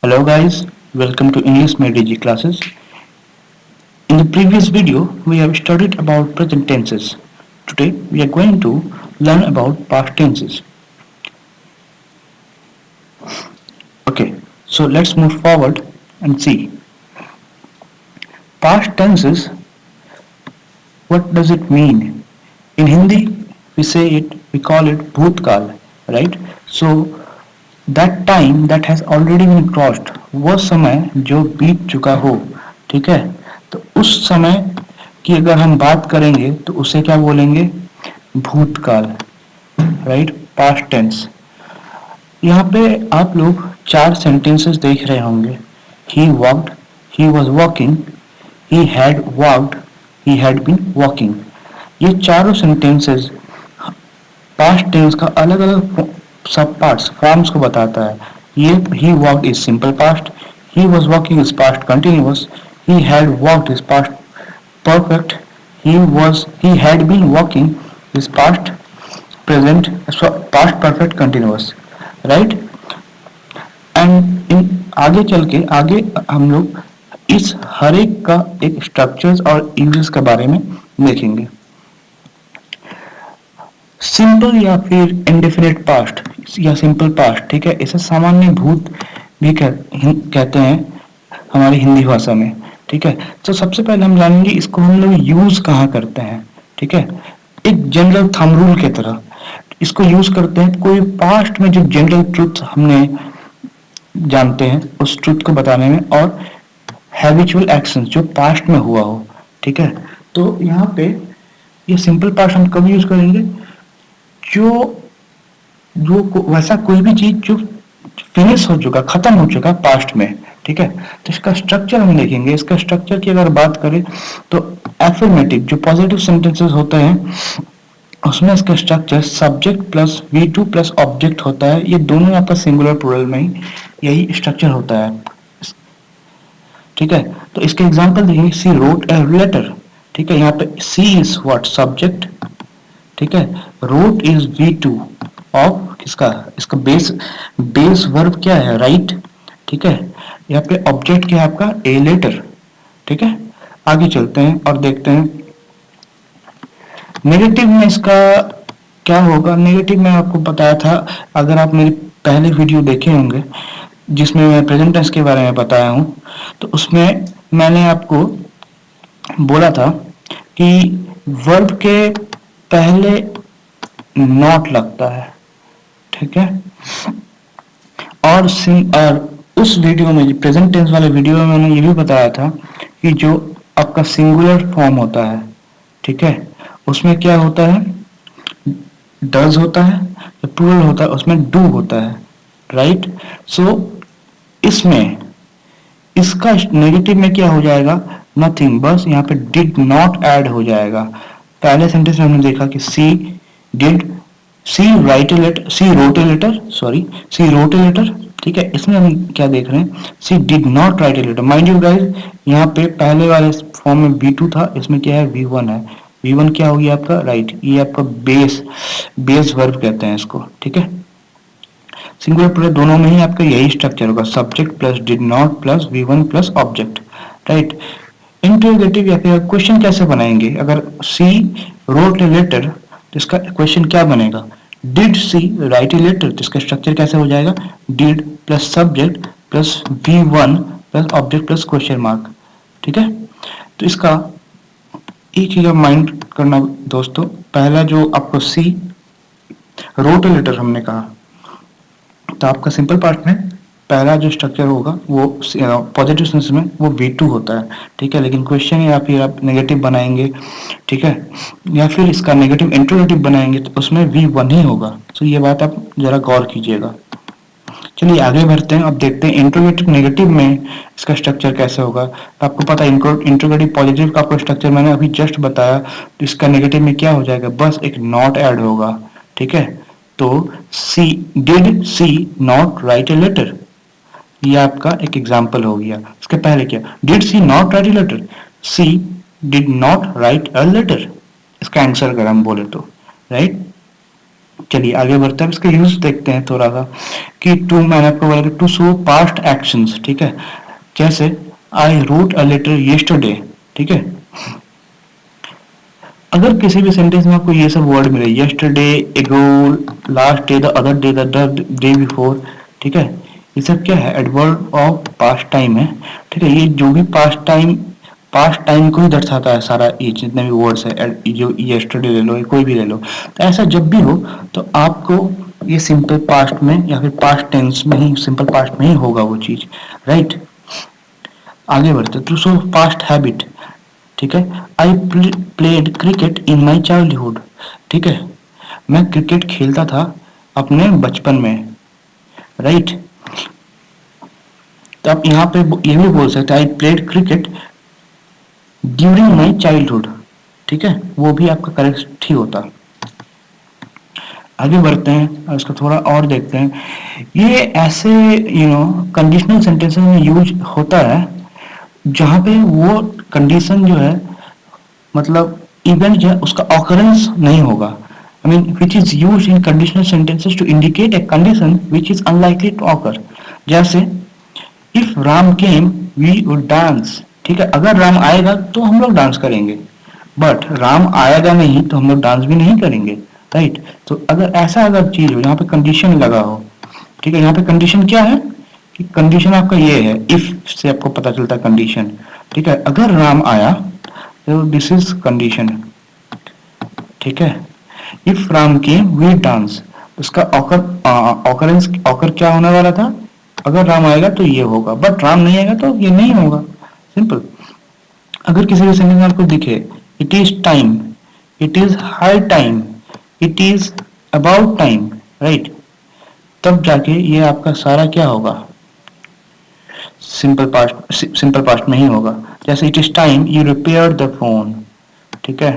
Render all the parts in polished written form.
Hello guys, welcome to English Medici classes. In the previous video, we have studied about present tenses. Today, we are going to learn about past tenses. Okay, so let's move forward and see. Past tenses, what does it mean? In Hindi, we call it bhutkal, right? So, that time that has already been crossed, वो समय जो बीत चुका हो, ठीक है? तो उस समय की अगर हम बात करेंगे तो उसे क्या बोलेंगे? भूतकाल, राइट? Past tense. यहाँ पे आप लोग चार सेंटेंसेस देख रहे होंगे. He walked, he was walking, he had walked, he had been walking. ये चारों सेंटेंसेस पास्ट टेंस का अलग अलग सब पार्ट्स फॉर्म्स को बताता है. ये he walked is simple past, he was walking is past continuous, he had walked is past perfect, he had been walking is past present past perfect continuous, right? And in आगे चल के आगे हम लोग इस हर एक का एक स्ट्रक्चर्स और यूजेस के बारे में देखेंगे. सिंपल या फिर इंडेफिनिट पास्ट या सिंपल पास्ट, ठीक है, इसे सामान्य भूत भी कहते हैं हमारी हिंदी भाषा में, ठीक है. तो सबसे पहले हम जानेंगे इसको हम लोग यूज कहाँ करते हैं, ठीक है. एक जनरल थंब रूल की तरह इसको यूज करते हैं कोई पास्ट में जो जनरल ट्रुथ हमने जानते हैं उस ट्रुथ को बताने में, और हैबिचुअल एक्शंस जो पास्ट में हुआ हो, ठीक है. तो यहाँ पे ये सिंपल पास्ट हम कब यूज करेंगे? जो जो वैसा कोई भी चीज जो फिनिश हो चुका, खत्म हो चुका पास्ट में, ठीक है. तो इसका स्ट्रक्चर हम देखेंगे. इसका स्ट्रक्चर की अगर बात करें तो एफर्मेटिव जो पॉजिटिव सेंटेंसेस होते हैं उसमें इसका structure subject plus V2 plus object होता है. ये दोनों आपका सिंगुलर प्लूरल में ही यही स्ट्रक्चर होता है, ठीक है. तो इसके एग्जांपल देखिए. सी रोट ए लेटर, ठीक है. यहाँ पे सी इज व्हाट? सब्जेक्ट, ठीक है. रोट इज V2 ऑफ किसका? इसका बेस वर्ब क्या है? राइट, ठीक है. यहाँ पे ऑब्जेक्ट क्या है आपका? ए लेटर, ठीक है. आगे चलते हैं और देखते हैं नेगेटिव में इसका क्या होगा. नेगेटिव में आपको बताया था, अगर आप मेरी पहले वीडियो देखे होंगे जिसमें मैं प्रेजेंट टेंस के बारे में बताया हूं, तो उसमें मैंने आपको बोला था कि वर्ब के पहले नॉट लगता है, ठीक है. और उस वीडियो में, प्रेजेंट टेंस वाले वीडियो में मैंने ये भी बताया था कि जो आपका सिंगुलर फॉर्म होता है, ठीक है, उसमें क्या होता है? डज होता है. प्लूरल होता है उसमें डू होता है, राइट. सो इसमें इसका नेगेटिव में क्या हो जाएगा? नथिंग, बस यहाँ पे डिड नॉट ऐड हो जाएगा. पहले सेंटेंस में हमने देखा कि सी रोट ए लेटर, ठीक है. इसमें हम क्या देख रहे हैं? She did not write a letter. Mind you guys, यहाँ पे पहले वाले फॉर्म में V2 था, इसमें क्या है? V1 है. V1 क्या होगी आपका? राइट. ये आपका बेस वर्ब कहते हैं इसको, ठीक है. सिंगुलर प्लूरल दोनों में ही आपका यही स्ट्रक्चर होगा. Subject plus did not plus V1 plus object, right. Interrogative या फिर क्वेश्चन कैसे बनाएंगे? अगर सी रोट ए लेटर तो इसका क्वेश्चन क्या बनेगा? Did she write a letter, तो इसका स्ट्रक्चर कैसे हो जाएगा? Did plus subject plus V1 plus object plus question mark, ठीक है. तो इसका एक चीज आप माइंड करना दोस्तों. पहला जो आपको सी रोट ए लेटर हमने कहा, तो आपका सिंपल पार्ट में पहला जो स्ट्रक्चर होगा वो पॉजिटिव सेंस में वो V2 होता है, ठीक है. लेकिन क्वेश्चन या फिर आप नेगेटिव बनाएंगे, ठीक है, या फिर इसका नेगेटिव इंट्रोगेटिव बनाएंगे तो उसमें V1 ही होगा. तो ये बात आप जरा गौर कीजिएगा. चलिए आगे बढ़ते हैं. अब देखते हैं इंट्रोगेटिव नेगेटिव में इसका स्ट्रक्चर कैसे होगा. तो आपको पता है इंट्रोगेटिव पॉजिटिव का आपको स्ट्रक्चर मैंने अभी जस्ट बताया. तो इसका नेगेटिव में क्या हो जाएगा? बस एक नॉट ऐड होगा, ठीक है. तो she did she not write a letter, ये आपका एक एग्जाम्पल हो गया. इसके पहले क्या? Did she not write a letter, she did not write a letter. इसका आंसर अगर हम बोले तो, राइट. चलिए आगे बढ़ते हैं, इसका यूज देखते हैं थोड़ा सा कि टू, मैंने आपको बोला टू शो पास्ट एक्शंस, ठीक है। जैसे I wrote a letter yesterday, ठीक है। अगर किसी भी सेंटेंस में आपको ये सब वर्ड मिले, येस्टरडे, एगो, last day, the other day, the day before, ठीक है, ये सब क्या है, एडवर्ब ऑफ पास्ट टाइम है, ठीक है। ये जो भी पास्ट टाइम को ही दर्शाता है सारा, ये जितने भी वर्ड्स है, जो येस्टरडे ले लो, कोई भी ले लो, तो ऐसा जब भी हो तो आपको ये सिंपल पास्ट में या फिर पास्ट टेंस में ही, सिंपल पास्ट में ही होगा वो चीज, राइट। आगे बढ़ते, टू शो पास्ट हैबिट, ठीक है। I played cricket in my childhood, ठीक है, मैं क्रिकेट खेलता था अपने बचपन में, राइट। तो आप यहाँ पे ये भी बोल सकते हैं I played cricket during my childhood, ठीक है, वो भी आपका करेक्ट ही होता। आगे बढ़ते हैं और इसको थोड़ा और देखते हैं। ये ऐसे कंडीशनल सेंटेंसेस में यूज होता है जहां पे वो कंडीशन जो है, मतलब इवेंट जो है उसका ऑकरेंस नहीं होगा। I mean which is use in conditional sentences to indicate a condition which is unlikely to occur. जैसे if Ram came we would dance, ठीक है, अगर राम आएगा तो हम लोग डांस करेंगे, बट राम आएगा नहीं तो हम लोग डांस भी नहीं करेंगे, राइट। तो अगर ऐसा अगर चीज हो यहाँ पे कंडीशन लगा हो, ठीक है, यहाँ पे कंडीशन क्या है कि कंडीशन आपका ये है, इफ से आपको पता चलता है कंडीशन, ठीक है। अगर राम आया तो दिस इज कंडीशन, ठीक है। If Ram came we dance, उसका ऑकरेंस ऑकर क्या होने वाला था, अगर राम आएगा तो ये होगा, बट राम नहीं आएगा तो ये नहीं होगा, सिंपल। अगर किसी भी सेंटेंस में आपको दिखे it is time, it is high time, it is about time, right, तब जाके ये आपका सारा क्या होगा, सिंपल पास्ट में ही होगा। जैसे it is time you repair the phone, ठीक है,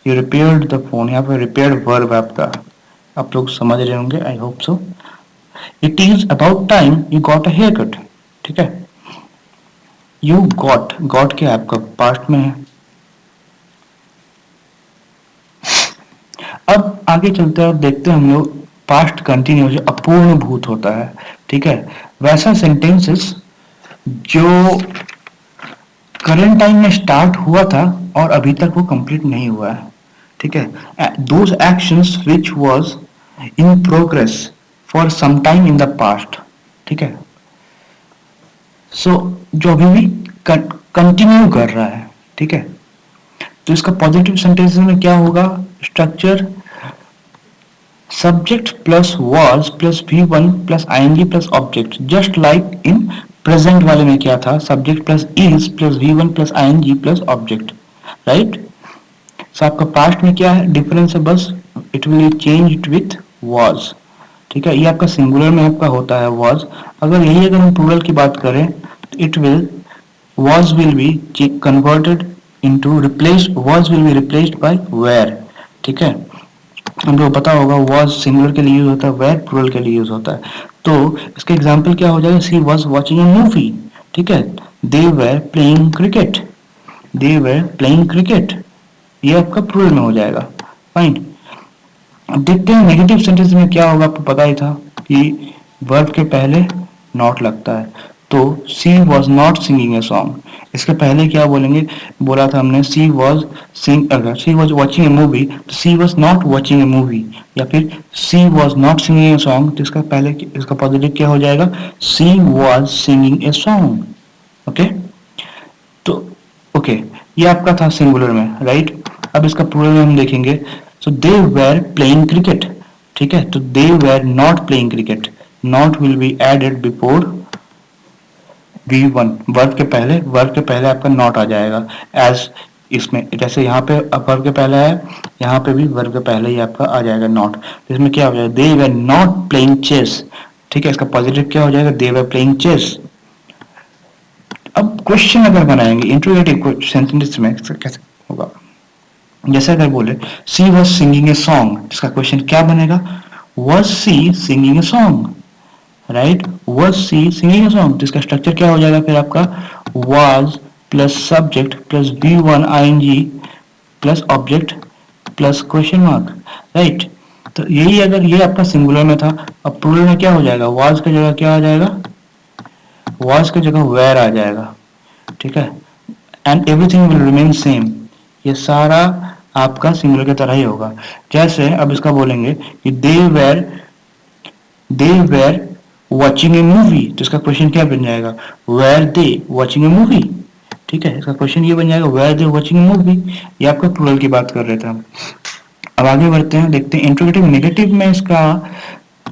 यू रिपेयर्ड द फोन, यहाँ पे रिपेयर्ड वर्ब है आपका, आप लोग समझ रहे होंगे, I hope so. It is about time you got a haircut, ठीक है, यू गॉट क्या है आपका पास्ट में है। अब आगे चलते हैं और देखते हैं हम लोग पास्ट कंटिन्यू जो अपूर्ण भूत होता है, ठीक है, वैसा सेंटेंसेस जो करंट टाइम में स्टार्ट हुआ था और अभी तक वो कंप्लीट नहीं हुआ है, ठीक है, those actions which was in progress for some time in the past, ठीक है। सो जो अभी भी कंटिन्यू कर रहा है, ठीक है, तो इसका पॉजिटिव सेंटेंस में क्या होगा, structure subject plus was plus V1 plus ing plus object, just like in present वाले में क्या था, subject plus is plus V1 plus ing plus object, right. So आपका पास्ट में क्या है डिफरेंस है, बस it will change with was, ठीक है, ये आपका सिंगुलर में आपका होता है was। अगर यही अगर हम प्लूरल की बात करें तो it will was will be converted into replaced, was will be replaced by were, ठीक है। हम लोग पता होगा was सिंगुलर के लिए यूज होता है, were प्लूरल के लिए यूज होता है। तो इसका एग्जांपल क्या हो जाएगा, she was watching a movie, ठीक है, they were playing cricket, they were playing cricket, ये आपका प्लूरल में हो जाएगा, फाइन। अब देखते हैं नेगेटिव सेंटेंस में क्या होगा, आपको पता ही था कि वर्ब के पहले नॉट लगता है। तो she was not singing a song, इसके पहले क्या बोलेंगे, बोला था हमने सी वॉज अगर she was watching a movie तो she was not watching a movie, या फिर she was not singing a song तो इसका पहले इसका पॉजिटिव क्या हो जाएगा, she was singing a song, okay. तो ओके ये आपका था सिंगुलर में, राइट। अब इसका प्लूरल में हम देखेंगे, so they were playing cricket, ठीक है, तो they were not playing cricket, not will be added before V1, verb के पहले आपका नॉट आ जाएगा, एज इसमें जैसे यहाँ पे वर्ब के पहले है, यहाँ पे भी वर्ब के पहले ही आपका आ जाएगा नॉट, इसमें क्या हो जाएगा, they were not playing chess, ठीक है, इसका पॉजिटिव क्या हो जाएगा, दे वेर प्लेइंग चेस। अब क्वेश्चन अगर बनाएंगे इंट्रोगेटिव सेंटेंस में कैसे होगा, जैसे अगर बोले she was singing a song, इसका क्वेश्चन क्या बनेगा, was she singing a song, right, was she singing a song, तो इसका स्ट्रक्चर क्या हो जाएगा फिर आपका, was plus subject plus V1 ing plus object plus question mark, right. तो यही अगर ये आपका सिंगुलर में था, अब प्लूरल में क्या हो जाएगा, वाज की जगह क्या आ जाएगा, वाज की जगह वेयर आ जाएगा, ठीक है, and everything will remain same. ये सारा आपका सिंगुलर की तरह ही होगा। जैसे अब इसका बोलेंगे कि they were watching a movie, तो इसका क्वेश्चन क्या बन जाएगा, were they watching a movie, ठीक है, इसका क्वेश्चन ये बन जाएगा were they watching a movie. ये आपका प्लूरल की बात कर रहे थे हम। अब आगे बढ़ते हैं, देखते हैं इंट्रोगेटिव नेगेटिव में इसका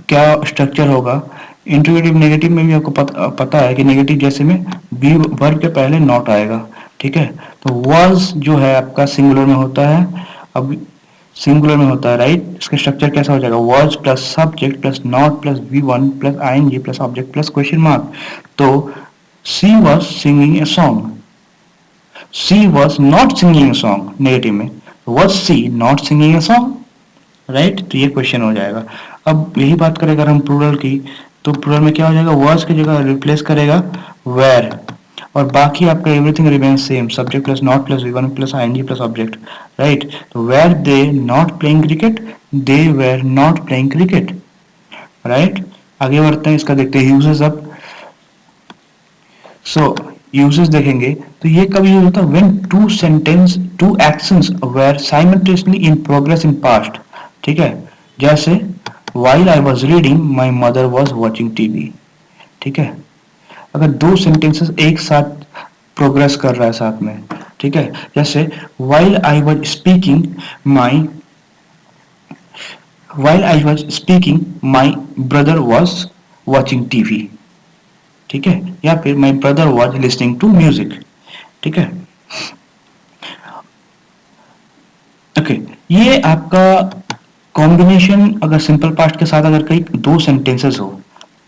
क्या स्ट्रक्चर होगा। इंट्रोगेटिव नेगेटिव में भी आपको पता है कि नेगेटिव जैसे में बी वर्ब के पहले नॉट आएगा, ठीक है। तो वाज जो है आपका सिंगुलर में होता है, अब सिंगुलर में होता है, राइट। इसका स्ट्रक्चर कैसा हो जाएगा, was plus subject plus not plus V one plus ING plus object plus question mark. तो she was singing a song, she was not singing a song negative में, was she not singing a song, right. तो ये question हो जाएगा। अब यही बात करें अगर हम प्लूरल की, तो प्लूरल में क्या हो जाएगा, वर्स की जगह रिप्लेस करेगा वेर, और बाकी आपका everything remain same, subject plus not plus V one plus ING plus object, right. तो were they not playing cricket, they were not playing cricket, right. आगे बढ़ते हैं, इसका देखते हैं यूजेस। अब सो यूजेस देखेंगे तो ये कब यूज होता है, when two actions were simultaneously in progress in past, ठीक है। जैसे while I was reading my mother was watching TV, ठीक है। अगर दो सेंटेंसेस एक साथ प्रोग्रेस कर रहा है साथ में, ठीक है। जैसे while I was speaking my brother was watching TV, ठीक है, या फिर my brother was listening to music, ठीक है। ओके, ये आपका कॉम्बिनेशन अगर सिंपल पास्ट के साथ अगर कई दो सेंटेंसेस हो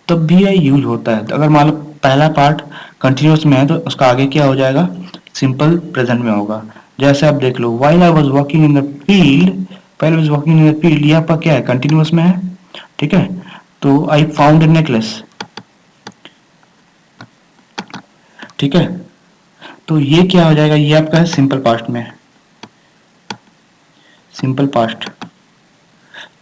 तब भी ये यूज होता है। तो अगर मान लो पहला पार्ट कंटिन्यूअस में है तो उसका आगे क्या हो जाएगा, सिंपल प्रेजेंट में होगा। जैसे आप देख लो while I was walking in the field, while I was walking in the field, ये आपका क्या है, कंटिन्यूअस में है, ठीक है। तो आई फाउंड ए नेकलेस, ठीक है। तो ये क्या हो जाएगा, ये आपका है सिंपल पास्ट में, सिंपल पास्ट,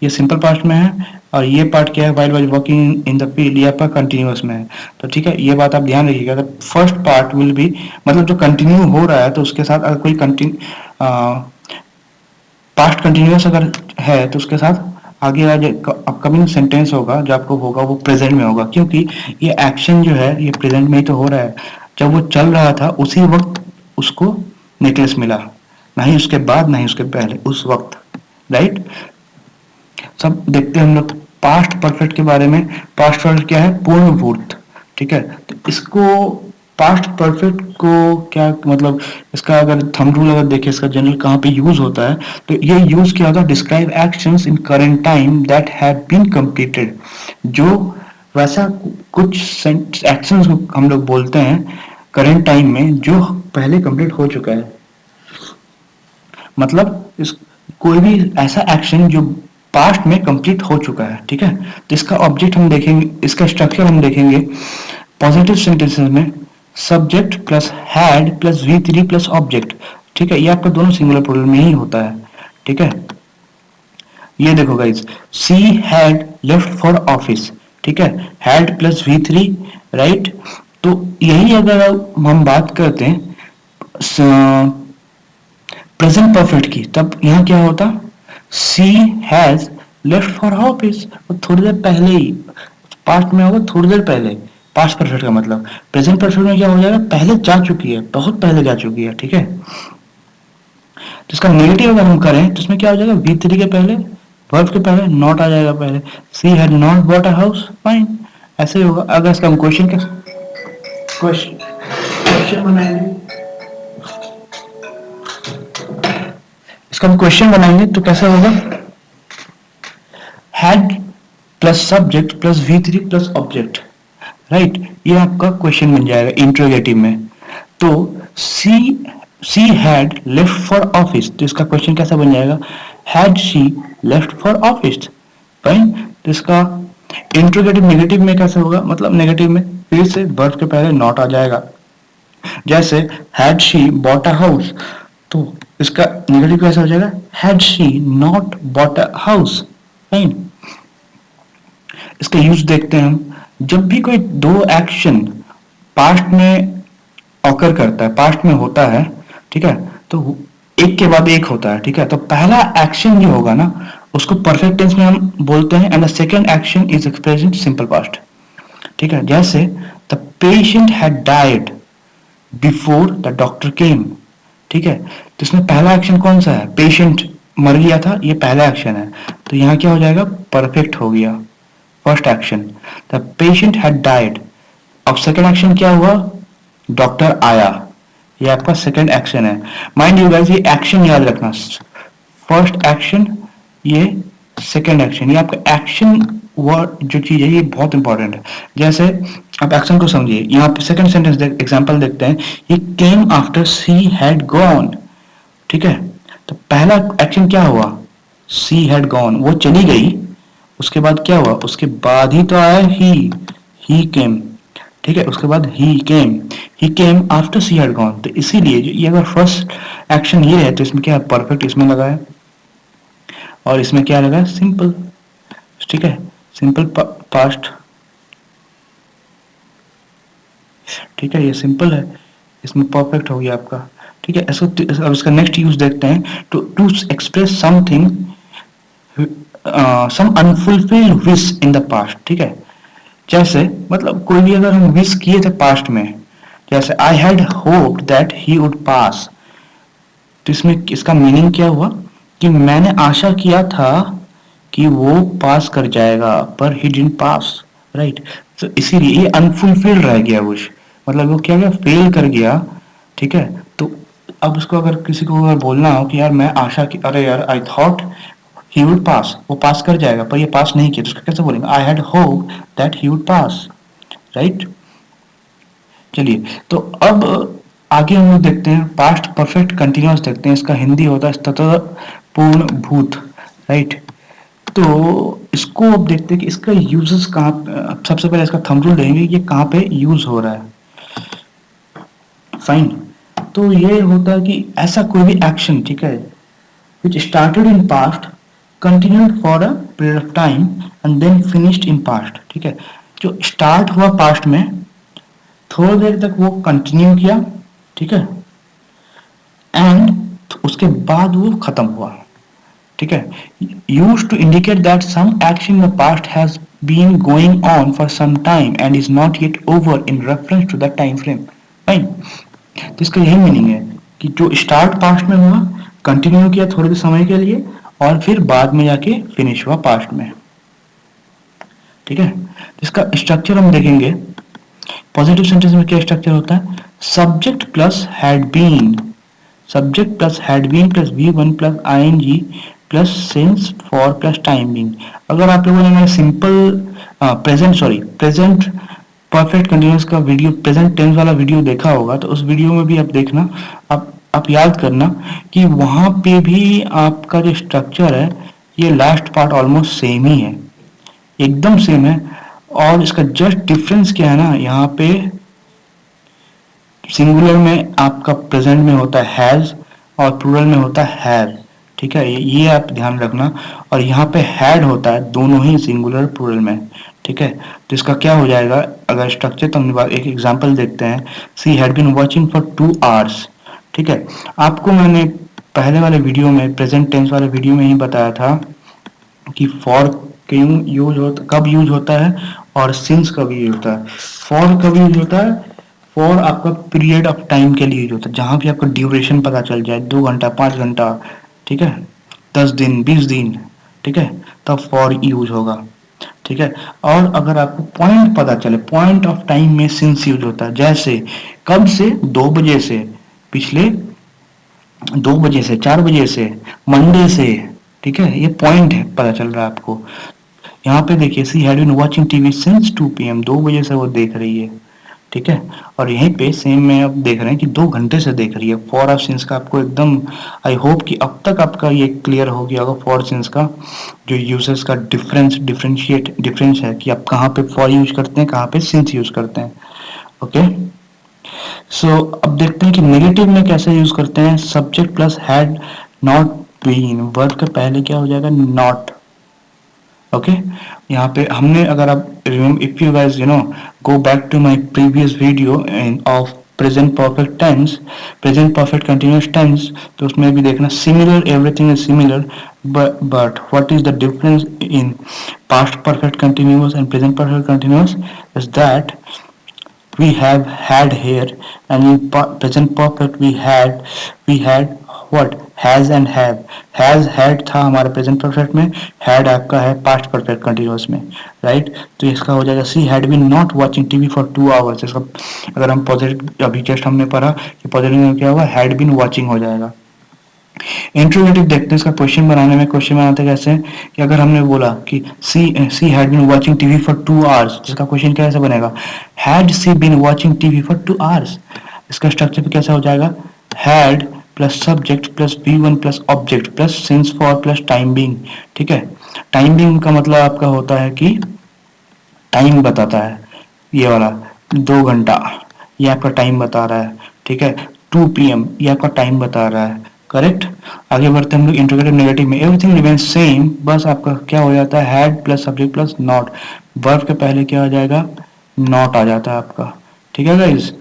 ये सिंपल पास्ट में है। और ये पार्ट क्या है, while was working in the field, ये आपका कंटिन्यूअस में है। तो ठीक है, ये बात आप ध्यान रखिएगा। तो फर्स्ट पार्ट विल बी, मतलब जो कंटिन्यू हो रहा है तो उसके साथ अगर कोई पास्ट कंटिन्यूअस अगर है तो उसके साथ आगे अपकमिंग सेंटेंस होगा जो आपको होगा वो प्रेजेंट में होगा, क्योंकि ये एक्शन जो है ये प्रेजेंट में ही तो हो रहा है। जब वो चल रहा था उसी वक्त उसको नेकलेस मिला, ना ही उसके बाद ना ही उसके पहले, उस वक्त, राइट। सब देखते हैं हम लोग पास्ट परफेक्ट के बारे में। पास्ट परफेक्ट क्या है, पूर्ण भूत, ठीक है। तो इसको पास्ट परफेक्ट को क्या मतलब, इसका अगर थंब रूल अगर देखें इसका जनरल कहाँ पे यूज होता है, तो ये यूज किया होता है describe actions in current time that have been completed. जो वैसा कुछ एक्शंस हम लोग बोलते हैं करंट टाइम में जो पहले कंप्लीट हो चुका है, मतलब इस कोई भी ऐसा एक्शन जो पास्ट में कंप्लीट हो चुका है, ठीक है। तो इसका ऑब्जेक्ट हम देखेंगे, इसका स्ट्रक्चर हम देखेंगे पॉजिटिव सेंटेंसेस में subject plus had plus V3 plus object, ठीक है। ये आपका दोनों सिंगुलर प्लूरल में ही होता है, ठीक है। ये देखो guys, she had left for office, ठीक है, हैड प्लस V3, राइट। तो यही अगर हम बात करते हैं प्रेजेंट परफेक्ट की, तब यहाँ क्या होता, सी हैज लेफ्ट फॉर ऑफिस, थोड़ी देर पहले ही, पास्ट में होगा थोड़ी देर पहले, पास्ट परफेक्ट का मतलब। प्रेजेंट परफेक्ट में क्या हो जाएगा, पहले जा चुकी है, बहुत पहले जा चुकी है, ठीक है। तो इसका नेगेटिव अगर हम करें तो इसमें क्या हो जाएगा, V3 के पहले, वर्ब के पहले नॉट आ जाएगा पहले, she had not bought a house, fine, ऐसे ही होगा। अगर इसका हम क्वेश्चन बनाएंगे, इसका हम क्वेश्चन बनाएंगे तो कैसा होगा, had plus subject plus V3 plus object, right. ये आपका क्वेश्चन बन जाएगा इंट्रोगेटिव में। तो she had left for office, तो इसका क्वेश्चन कैसा बन जाएगा, had she left for office, fine. तो इसका इंट्रोगेटिव नेगेटिव में कैसे होगा, मतलब नेगेटिव में फिर से वर्ब के पहले नॉट आ जाएगा। जैसे had she bought a house, तो इसका नेगेटिव कैसे हो जाएगा, had she not bought a house, fine. इसका यूज देखते हैं हम। जब भी कोई दो एक्शन पास्ट में ऑकर करता है, पास्ट में होता है, ठीक है, तो एक के बाद एक होता है, ठीक है, तो पहला एक्शन जो होगा ना उसको परफेक्ट टेंस में हम बोलते हैं, and the second action is expressed in simple past. ठीक है, जैसे the patient had died before the doctor केम। ठीक है, तो इसमें पहला एक्शन कौन सा है, पेशेंट मर गया था, ये पहला एक्शन है, तो यहाँ क्या हो जाएगा, परफेक्ट हो गया first action, the patient had died. अब सेकेंड एक्शन क्या हुआ, डॉक्टर आया, ये आपका सेकेंड एक्शन है। माइंड यू गाइस, ये एक्शन याद रखना, फर्स्ट एक्शन, ये सेकेंड एक्शन, ये आपका एक्शन वर्ड जो चीज है ये बहुत इंपॉर्टेंट है। जैसे आप एक्शन को समझिए, यहाँ पे सेकंड सेंटेंस एग्जांपल देखते हैं, ये केम आफ्टर सी हैड गॉन। ठीक है, तो पहला एक्शन क्या हुआ, सी हैड गॉन, वो चली गई, उसके बाद क्या हुआ, उसके बाद ही तो आया ही केम। ठीक है, उसके बाद he came after she had gone, तो इसीलिए ये अगर फर्स्ट एक्शन ये है तो इसमें क्या है, परफेक्ट इसमें लगा है, और इसमें क्या लगा है, सिंपल। ठीक है, सिंपल पास्ट। ठीक है, ये सिंपल है, इसमें परफेक्ट हो गया आपका। ठीक है, ऐसा अब इसका नेक्स्ट यूज देखते हैं, to express something, some unfulfilled wish in the past. ठीक है, जैसे मतलब कोई भी अगर हम विश किए थे पास्ट में, जैसे I had hoped that he would पास, तो इसमें इसका मीनिंग क्या हुआ कि मैंने आशा किया था कि वो पास कर जाएगा, पर ही डिडंट पास, राइट। तो इसीलिए ये अनफुलफिल्ड रह गया विश, मतलब वो क्या गया, फेल कर गया। ठीक है, तो अब उसको अगर किसी को अगर बोलना हो कि यार मैं आशा की, अरे यार आई थॉट ही वुड पास, वो पास कर जाएगा पर ये पास नहीं किया, तो उसको कैसे बोलेंगे, I had hope that he would pass, right. चलिए, तो अब आगे हम लोग देखते हैं पास्ट परफेक्ट कंटिन्यूअस देखते हैं, इसका हिंदी होता है तथा पूर्ण भूत, राइट। तो इसको अब देखते हैं कि इसका यूजेस कहाँ, सबसे पहले इसका थंबनेल देंगे ये कहाँ पे यूज हो रहा है। फाइन, तो ये होता है कि ऐसा कोई भी एक्शन, ठीक है, which started in past, continued for a period of time and then finished in past। ठीक है, जो स्टार्ट हुआ पास्ट में, थोड़ी देर तक वो कंटिन्यू किया, ठीक है, एंड उसके बाद वो खत्म हुआ। ठीक है, use to indicate that some action in the past has been going on for some time and is not yet over in reference to the time frame. Fine, तो इसका यही मीनिंग है कि जो स्टार्ट पास्ट में हुआ, continue किया थोड़े समय के लिए, और फिर बाद में जाके फिनिश हुआ पास्ट में। ठीक है, इसका स्ट्रक्चर हम देखेंगे, पॉजिटिव सेंटेंस में क्या स्ट्रक्चर होता है, subject plus had been, subject plus had been plus V1 plus ING plus since for plus time being. अगर आप लोगों ने सिंपल प्रेजेंट परफेक्ट कंटिन्यूअस का वीडियो, प्रेजेंट टेंस वाला वीडियो देखा होगा, तो उस वीडियो में भी आप देखना, आप याद करना कि वहां पे भी आपका जो स्ट्रक्चर है, ये लास्ट पार्ट ऑलमोस्ट सेम ही है, एकदम सेम है। और इसका जस्ट डिफरेंस क्या है ना, यहाँ पे सिंगुलर में आपका प्रेजेंट में होता है हैज, और प्लूरल में होता है हैव। ठीक है, ये आप ध्यान रखना, और यहाँ पे हैड होता है दोनों ही सिंगुलर प्लूरल में। ठीक है, तो इसका क्या हो जाएगा, अगर स्ट्रक्चर, तो हम एक एग्जांपल देखते हैं, she had been watching for 2 hours. ठीक है, आपको मैंने पहले वाले वीडियो में, प्रेजेंट टेंस वाले वीडियो में ही बताया था कि फॉर क्यों यूज होता, कब यूज होता है, और सिंस कब यूज होता है। फॉर कब यूज होता है, फॉर आपका पीरियड ऑफ टाइम के लिए यूज होता है, जहां भी आपका ड्यूरेशन पता चल जाए, 2 घंटा 5 घंटा, ठीक है, 10 दिन 20 दिन, ठीक है, तब फॉर यूज होगा। ठीक है, और अगर आपको पॉइंट पता चले, पॉइंट ऑफ टाइम में सिंस यूज होता है, जैसे कब से, 2 बजे से, पिछले 2 बजे से, 4 बजे से, मंडे से। ठीक है, ये पॉइंट है, पता चल रहा है आपको। यहाँ पे देखिए, she had been watching TV since 2 PM, 2 बजे से वो देख रही है। ठीक है, और यहीं पे सेम में आप देख रहे हैं कि 2 घंटे से देख रही है। फॉर और सिंस का आपको एकदम, आई होप कि अब तक आपका ये क्लियर हो गया होगा, फॉर सिंस का जो यूजेस का डिफरेंस है कि आप कहाँ पे फॉर यूज करते हैं, कहाँ पे सिंस यूज करते हैं। ओके, सो अब देखते हैं कि नेगेटिव में कैसे यूज करते हैं, subject plus had not been, verb के पहले क्या हो जाएगा, नॉट। ओके यहाँ पे हमने, अगर आप if you guys go back to my previous video of present perfect tense, present perfect continuous tense, तो उसमें भी देखना similar, everything is similar, but what is the difference in past perfect continuous and present perfect continuous is that we have had here, and in present perfect we had what, has and have. has had था हमारे present perfect में, had आपका है past perfect continuous में, right? तो इसका हो जाएगा she had been not watching TV for 2 hours. इसका अगर हम पॉजिटिव, अभी जस्ट हमने पढ़ा कि पॉजिटिव में क्या होगा, हैड बीन वॉचिंग हो जाएगा। इंट्रोगेटिव देखते हैं इसका क्वेश्चन बनाने में। क्वेश्चन बनाते कैसे हैं कि अगर हमने बोला कि she had been watching TV for 2 hours, जिसका क्वेश्चन कैसे बनेगा, had she been watching TV for 2 hours. इसका स्ट्रक्चर कैसा हो जाएगा, had plus subject plus V1 plus object plus since for plus time being. ठीक है, टाइम बीइंग का मतलब आपका होता है कि टाइम बताता है, ये वाला 2 घंटा ये आपका टाइम बता रहा है। ठीक है, 2 PM ये आपका टाइम बता रहा है। करेक्ट। आगे बढ़ते हैं हम लोग इंट्रोगेटिव नेगेटिव में। एवरीथिंग रिमेन्स सेम, बस आपका क्या हो जाता है, had plus subject plus not, verb के पहले क्या आ जाएगा, नॉट आ जाता है आपका। ठीक है गाइज,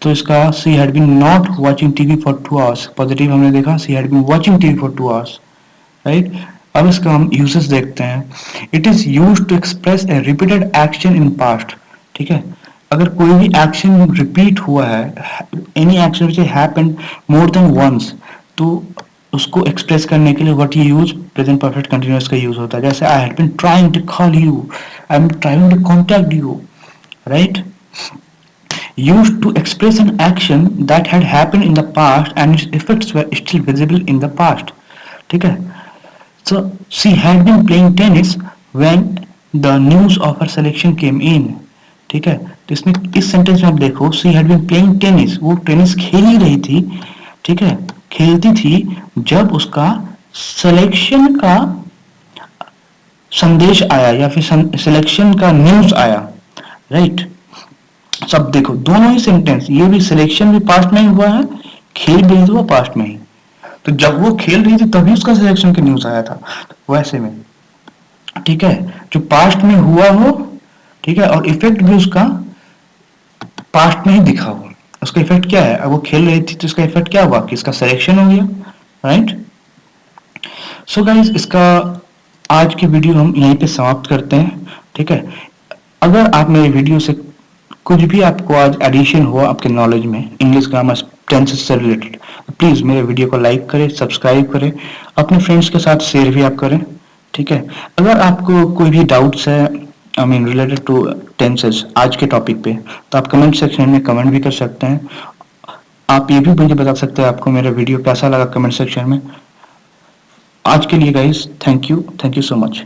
तो इसका she had been not watching TV for 2 hours, positive हमने देखा she had been watching TV for 2 hours, right. अब इसका हम यूसेस देखते हैं। It is use to express a repeated action in past. ठीक है, अगर कोई भी एक्शन रिपीट हुआ है, any action which happened more than once, तो उसको एक्सप्रेस करने के लिए what you use, present perfect continuous का यूज होता है। जैसे I had been trying to call you, I am trying to contact you, right. Used to express an action that had happened in the past and its effects were still visible in the past. ठीक है, so she had been playing tennis when the news of her selection came in. ठीक है, तो इसमें इस sentence में आप देखो, she had been playing tennis, वो टेनिस खेल ही रही थी। ठीक है, खेलती थी जब उसका सिलेक्शन का संदेश आया या फिर सिलेक्शन का न्यूज आया, राइट। सब देखो दोनों ही सेंटेंस, ये भी सिलेक्शन भी पास्ट में ही हुआ है, खेल भी हुआ पास्ट में ही। तो जब वो खेल रही थी तभी उसका सिलेक्शन का न्यूज आया था, वैसे में। ठीक है, जो पास्ट में हुआ हो, ठीक है, और इफेक्ट भी उसका पास्ट में ही दिखा हो। उसका इफेक्ट क्या है, अब वो खेल रही थी तो इसका इफेक्ट क्या हुआ कि इसका सिलेक्शन हो गया, राइट। सो गाइस, इसका आज की वीडियो हम यहीं पे समाप्त करते हैं। ठीक है, अगर आप मेरे वीडियो से कुछ भी आपको आज एडिशन हुआ आपके नॉलेज में इंग्लिश ग्रामर टेंसेस से रिलेटेड, प्लीज मेरे वीडियो को लाइक करें, सब्सक्राइब करें, अपने फ्रेंड्स के साथ शेयर भी आप करें। ठीक है, अगर आपको कोई भी डाउट्स है, I mean related to tenses आज के टॉपिक पे, तो आप कमेंट सेक्शन में कमेंट भी कर सकते हैं। आप ये भी मुझे बता सकते हैं आपको मेरा वीडियो कैसा लगा कमेंट सेक्शन में। आज के लिए guys thank you so much.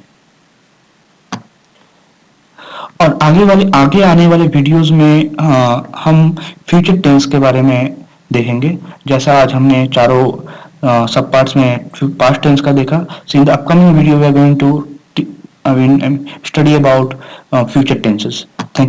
और आगे आने वाले वीडियोस में हम फ्यूचर टेंस के बारे में देखेंगे। जैसा आज हमने चारों सब पार्ट्स में पास्ट टेंस का देखा, so in the upcoming video we are going to study about future tenses. Thank